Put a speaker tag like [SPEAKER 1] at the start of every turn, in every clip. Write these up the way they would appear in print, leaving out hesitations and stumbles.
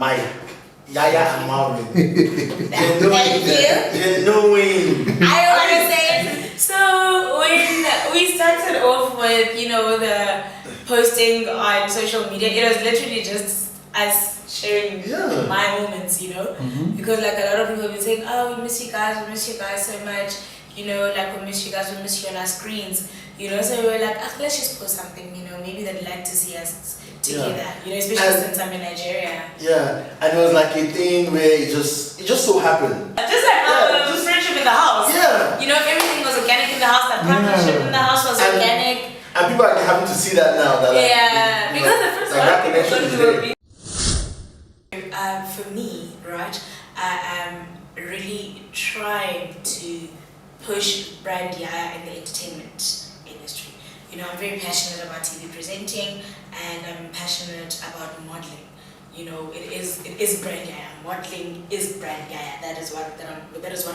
[SPEAKER 1] my Yaya and Marvin.
[SPEAKER 2] Thank you.
[SPEAKER 1] Genuine.
[SPEAKER 2] I want to say, so when we started off with, the posting on social media, it was literally just us sharing my moments, because like a lot of people have been saying, oh, we miss you guys so much, like we miss you on our screens, so we were like, let's just post something, maybe they'd like to see us together, especially since I'm in Nigeria.
[SPEAKER 1] Yeah, and it was like a thing where it just so happened.
[SPEAKER 2] Just like our friendship in the house.
[SPEAKER 1] Yeah.
[SPEAKER 2] Everything was organic in the house, that partnership in the house was organic.
[SPEAKER 1] And people are having to see that now. That
[SPEAKER 2] because the first
[SPEAKER 1] like that connection is there.
[SPEAKER 2] For me, right, I am really trying to push brand Yaya in the entertainment industry. I'm very passionate about TV presenting, and I'm passionate about modeling. It is brand Yaya. Modeling is brand Yaya. That is what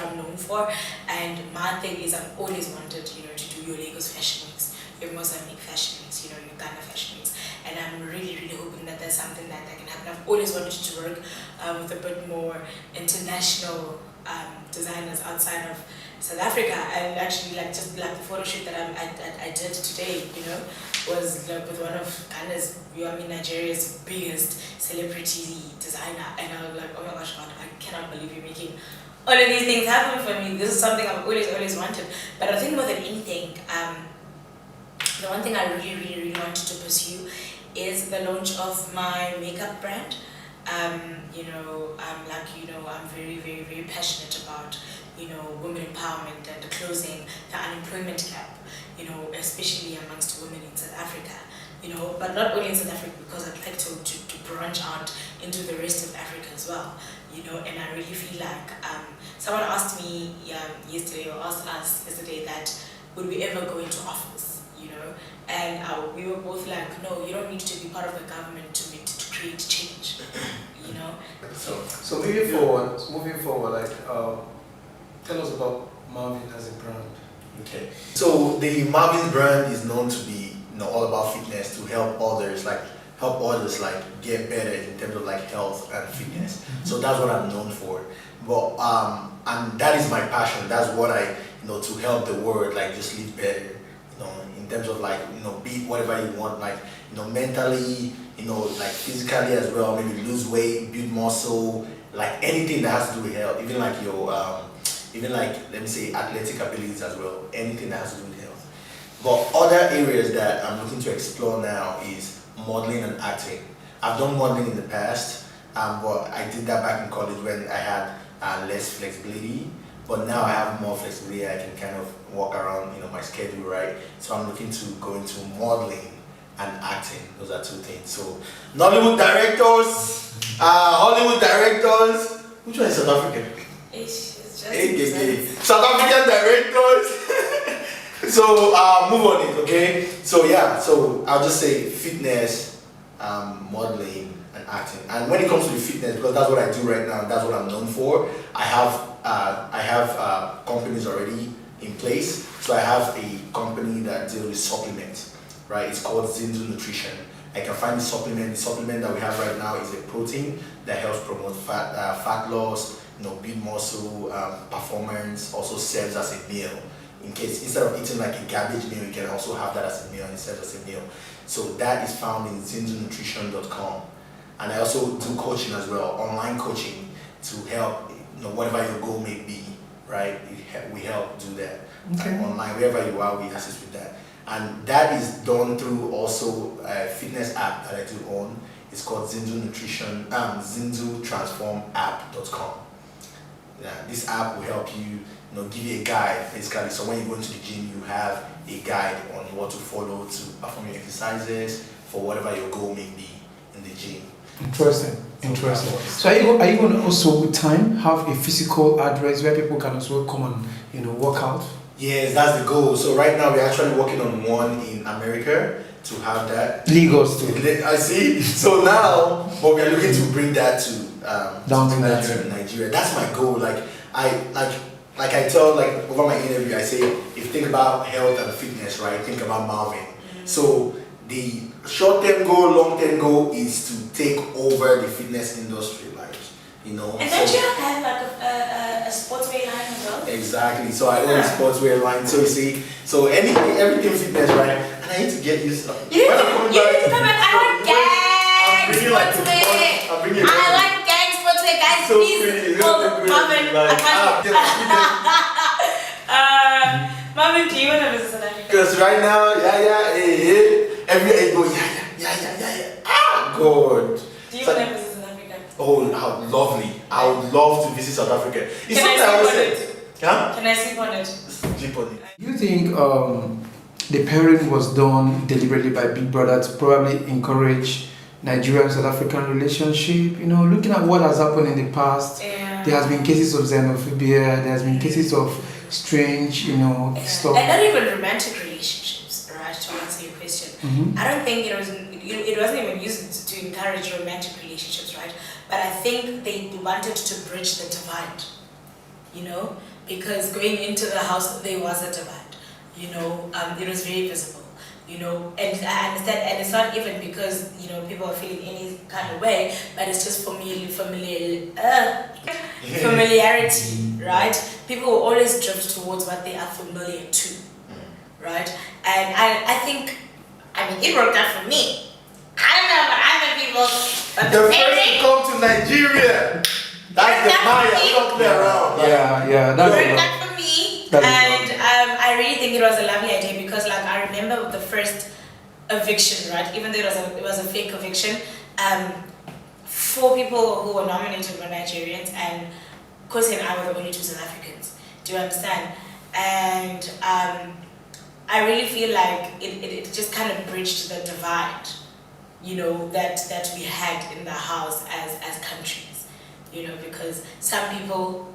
[SPEAKER 2] I'm known for. And my thing is, I've always wanted, to do your Lagos fashion weeks, your Mozambique fashion weeks, your Ghana fashion weeks. And I'm really, really hoping that there's something that can happen. I've always wanted to work with a bit more international designers outside of South Africa, and actually just like the photo shoot that I did today, was like with one of Ghana's, Nigeria's biggest celebrity designer, and I was like, oh my gosh, God, I cannot believe you're making all of these things happen for me. This is something I've always wanted. But I think more than anything, the one thing I really, really, really wanted to pursue is the launch of my makeup brand. I'm very, very, very passionate about, women empowerment and closing the unemployment gap, especially amongst women in South Africa, but not only in South Africa, because I'd like to branch out into the rest of Africa as well, and I really feel like someone asked me yesterday, or asked us yesterday, that would we ever go into office, and we were both like, no, you don't need to be part of the government to create change,
[SPEAKER 3] So moving forward, like, tell us about Marvin as a brand.
[SPEAKER 1] Okay. So the Marvin's brand is known to be, all about fitness, to help others get better in terms of like health and fitness. So that's what I'm known for. But and that is my passion. That's what I, to help the world like just live better. In terms of like, be whatever you want, like, mentally, like physically as well, maybe lose weight, build muscle, like anything that has to do with health, even like your, let me say, athletic abilities as well, anything that has to do with health. But other areas that I'm looking to explore now is modeling and acting. I've done modeling in the past, but I did that back in college when I had less flexibility. But now I have more flexibility. I can kind of walk around, my schedule, right? So I'm looking to go into modeling and acting. Those are two things. So Nollywood directors, Hollywood directors. Which one is South African?
[SPEAKER 2] It's just
[SPEAKER 1] South African directors. So move on it, okay? So yeah, so I'll just say fitness, modeling, and acting. And when it comes to the fitness, because that's what I do right now, that's what I'm known for. I have companies already in place. So I have a company that deals with supplements, right? It's called Zindu Nutrition. I can find the supplement. The supplement that we have right now is a protein that helps promote fat loss, build muscle, performance. Also serves as a meal. In case instead of eating like a garbage meal, you can also have that as a meal instead of as a meal. So that is found in zindunutrition.com. And I also do coaching as well, online coaching, to help whatever your goal may be, right? We help do that.
[SPEAKER 3] Okay.
[SPEAKER 1] Online, wherever you are, we assist with that. And that is done through also a fitness app that I do own. It's called Zindu Nutrition, ZinduTransformApp.com. Yeah, this app will help you, give you a guide basically. So when you go into the gym, you have a guide on what to follow to perform your exercises for whatever your goal may be in the gym.
[SPEAKER 3] Interesting. So are you going to also with time have a physical address where people can also come and work out?
[SPEAKER 1] Yes, that's the goal. So right now we're actually working on one in America to have that.
[SPEAKER 3] Lagos too.
[SPEAKER 1] I see. So now, but we're looking to bring that to
[SPEAKER 3] down to
[SPEAKER 1] Nigeria. That's my goal. Like I tell over my interview, I say if you think about health and fitness, right? Think about Marvin. So the short-term goal, long-term goal is to take over the fitness industry, like, you know.
[SPEAKER 2] And don't you have like a sportswear line as well?
[SPEAKER 1] Exactly. So I own a sportswear line. So you see, so everything fitness, right? And I need to get used to.
[SPEAKER 2] You need to come back. I want gang sportswear. I want gang sportswear, guys.
[SPEAKER 1] So
[SPEAKER 2] please.
[SPEAKER 1] pretty.
[SPEAKER 2] Oh, Marvin, Marvin, do you want to visit South Africa?
[SPEAKER 1] Because right now, every day go, yeah. Ah, God.
[SPEAKER 2] Do you want to visit South Africa?
[SPEAKER 1] Oh, how lovely. I would love to visit South Africa. It's
[SPEAKER 2] Can I sleep on it?
[SPEAKER 1] Huh?
[SPEAKER 2] Can I sleep on it?
[SPEAKER 1] Sleep on it.
[SPEAKER 3] You think the pairing was done deliberately by Big Brother to probably encourage Nigerian and South African relationship? You know, looking at what has happened in the past, there has been cases of xenophobia, there has been cases of strange, you know, stuff.
[SPEAKER 2] And not even romantic relationships, right? To answer your question, I don't think it wasn't even used to encourage romantic relationships, right? But I think they wanted to bridge the divide, you know, because going into the house there was a divide, you know, it was very visible, you know, and I understand, and it's not even because, you know, people are feeling any kind of way, but it's just familiarity, right? People will always drift towards what they are familiar to, right? And I think, I mean, it worked out for me. I don't know about other people, but
[SPEAKER 1] the first to come to Nigeria. That's the Maya. Don't play around.
[SPEAKER 3] Yeah,
[SPEAKER 2] that's it worked out for me, and I really think it was a lovely idea because, like, I remember the first eviction, right? Even though it was a fake eviction, 4 people who were nominated were Nigerians, and Kosi and I were the only 2 South Africans. Do you understand? And I really feel like it just kind of bridged the divide, you know, that we had in the house as countries, you know, because some people,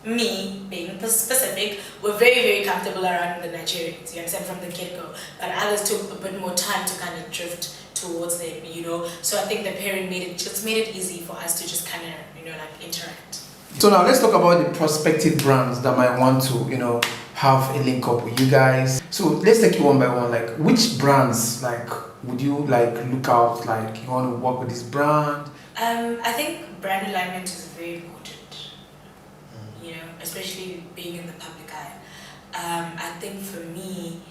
[SPEAKER 2] me being specific, were very, very comfortable around the Nigerians, you understand, from the get-go, but others took a bit more time to kind of drift towards them, you know. So I think the pairing made it easy for us to just kind of, you know, like, interact.
[SPEAKER 3] So now let's talk about the prospective brands that might want to, you know, have a link up with you guys. So let's take it one by one. Like, which brands, like, would you like look out, like, you want to work with this brand?
[SPEAKER 2] I think brand alignment is very important, you know, especially being in the public eye. I think for me,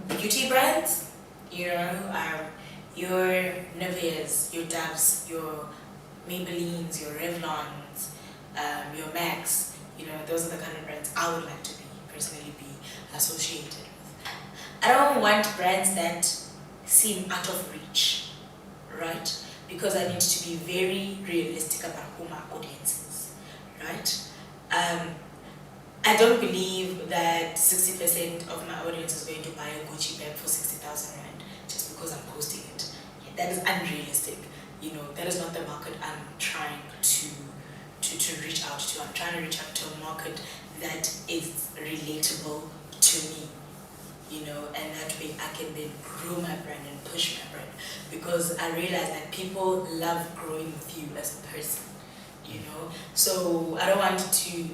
[SPEAKER 2] beauty brands, you know, your Niveas, your Doves, your Maybellines, your Revlons, your Macs, you know, those are the kind of brands I would like to personally be associated with. I don't want brands that seem out of reach, right? Because I need to be very realistic about who my audience is, right? I don't believe that 60% of my audience is going to buy a Gucci bag for 60,000 Rand just because I'm posting it. That is unrealistic. You know, that is not the market I'm trying to reach out to. I'm trying to reach out to a market that is relatable to me, you know, and that way I can then grow my brand and push my brand, because I realize that people love growing with you as a person, you know. So I don't want to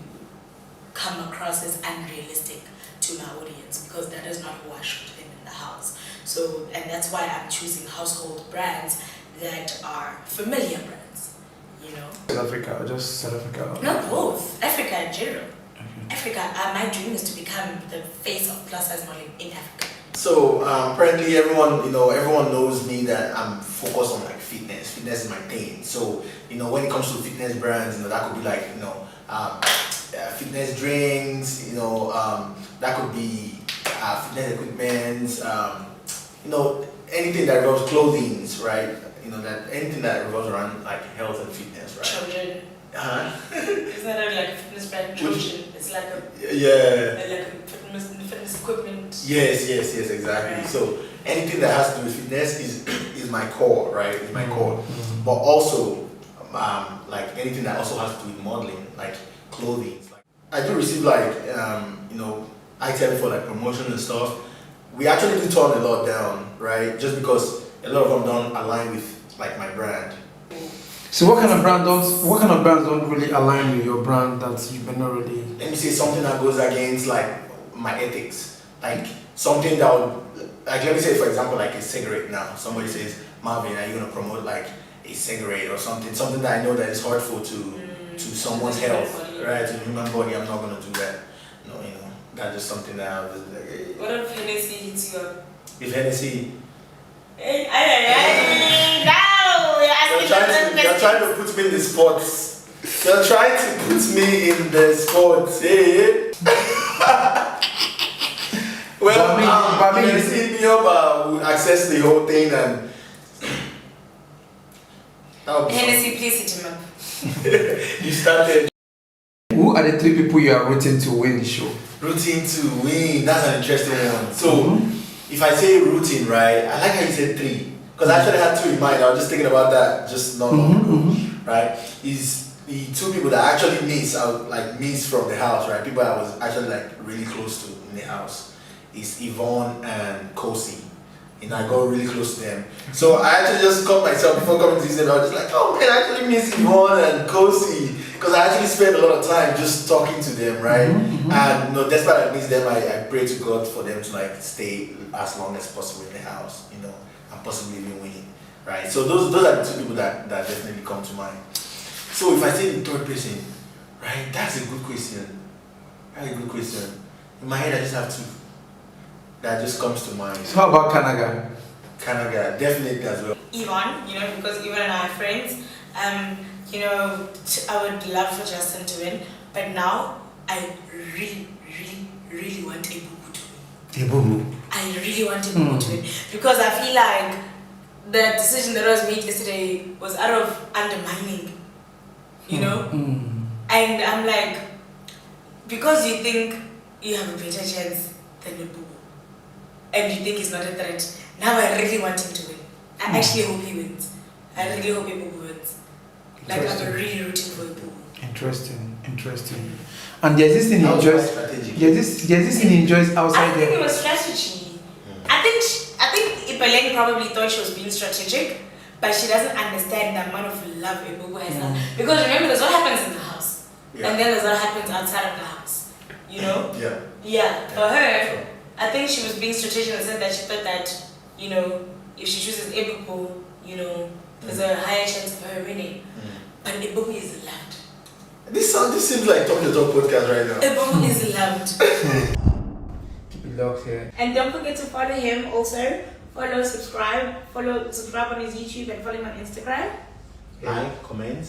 [SPEAKER 2] come across as unrealistic to my audience, because that is not who I should be in the house. So, and that's why I'm choosing household brands that are familiar brands, you know.
[SPEAKER 3] South Africa, or just South Africa?
[SPEAKER 2] No, both. Africa in general. Africa, my dream is to become the face of plus size modeling in Africa.
[SPEAKER 1] So apparently everyone knows me that I'm focused on like fitness. Fitness is my thing. So, you know, when it comes to fitness brands, you know, that could be like, you know, fitness drinks, you know, that could be fitness equipment, you know, anything that involves clothing, right? You know, that anything that revolves around like health and fitness, right?
[SPEAKER 2] Children. Isn't that like a fitness brand? Children. It's like a like a fitness equipment.
[SPEAKER 1] Yes, exactly. Right. So anything that has to do with fitness is my core, right? Is my core. Mm-hmm. But also like anything that also has to do with modeling, like clothing. Like, I do receive like you know, items for like promotion and stuff. We actually do turn a lot down, right? Just because a lot of them don't align with like my brand.
[SPEAKER 3] So what kind of brands don't really align with your brand that you've been not really?
[SPEAKER 1] Let me say something that goes against like my ethics, like something that would like let me say for example like a cigarette now. Somebody says, Marvin, are you gonna promote like a cigarette or something that I know that is hurtful to someone's health, right? To the human body, I'm not gonna do that. No, you know, that's just something that I was like, hey.
[SPEAKER 2] What if Hennessy hits you up?
[SPEAKER 1] If Hennessy,
[SPEAKER 2] No,
[SPEAKER 1] you're trying to put me in the sports. You're trying to put me in the sports. Hey. Well,
[SPEAKER 3] but
[SPEAKER 1] if Hennessy hit me up, would access the whole thing and.
[SPEAKER 2] Hennessy, please hit him up.
[SPEAKER 1] You started.
[SPEAKER 3] Who are the 3 people you are rooting to win the show?
[SPEAKER 1] Rooting to win. That's an interesting one. So, if I say rooting, right? I like how you said 3 because I actually had 2 in mind. I was just thinking about that just not long ago, right? Is the 2 people that I actually miss from the house, right? People I was actually like really close to in the house is Yvonne and Kosi. And I got really close to them. So I actually just caught myself before coming to this and I was just like, oh man, I actually miss Yvonne and Kosi. Because I actually spent a lot of time just talking to them, right? And despite I miss them, I pray to God for them to like stay as long as possible in the house, you know, and possibly even winning, right? So those are the 2 people that definitely come to mind. So if I say the 3rd person, right, that's a good question. That's a good question. In my head, I just have 2. That just comes to mind.
[SPEAKER 3] So how about Kanaga?
[SPEAKER 1] Kanaga, definitely as well.
[SPEAKER 2] Yvonne, you know, because Yvonne and I are friends. You know, I would love for Justin to win, but now I really, really, really want Ebubu to win.
[SPEAKER 3] Ebubu.
[SPEAKER 2] I really want Ebubu to win because I feel like the decision that was made yesterday was out of undermining, you know? And I'm like, because you think you have a better chance than Ebubu, and you think he's not a threat, now I really want him to win. I actually hope he wins. I really hope Ebubu wins. Like I'm really rooting for Ebubu.
[SPEAKER 3] Interesting. And there's this thing he enjoys. There's this thing he enjoys outside
[SPEAKER 2] I think it was strategy. I think Ipeleng probably thought she was being strategic, but she doesn't understand the amount of love Ebubu has. Because remember, there's what happens in the house, and then there's what happens outside of the house. You know? Yeah. For her, sure. I think she was being strategic and said that she thought that, you know, if she chooses Ebubu, you know, there's a higher chance of her winning. But Ebubu is loved.
[SPEAKER 1] This seems like Talk the Talk podcast right now.
[SPEAKER 2] Ebubu is loved.
[SPEAKER 3] Keep it locked here.
[SPEAKER 2] And don't forget to follow him also. Subscribe on his YouTube and follow him on Instagram.
[SPEAKER 1] Like, comment,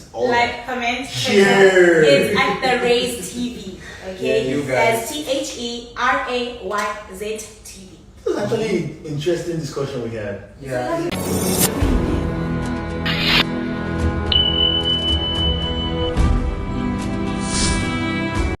[SPEAKER 2] share. It's at the Raise TV. Okay,
[SPEAKER 3] you guys.
[SPEAKER 2] That's TheRayz TV.
[SPEAKER 1] This is actually an interesting discussion we had.
[SPEAKER 3] Yeah.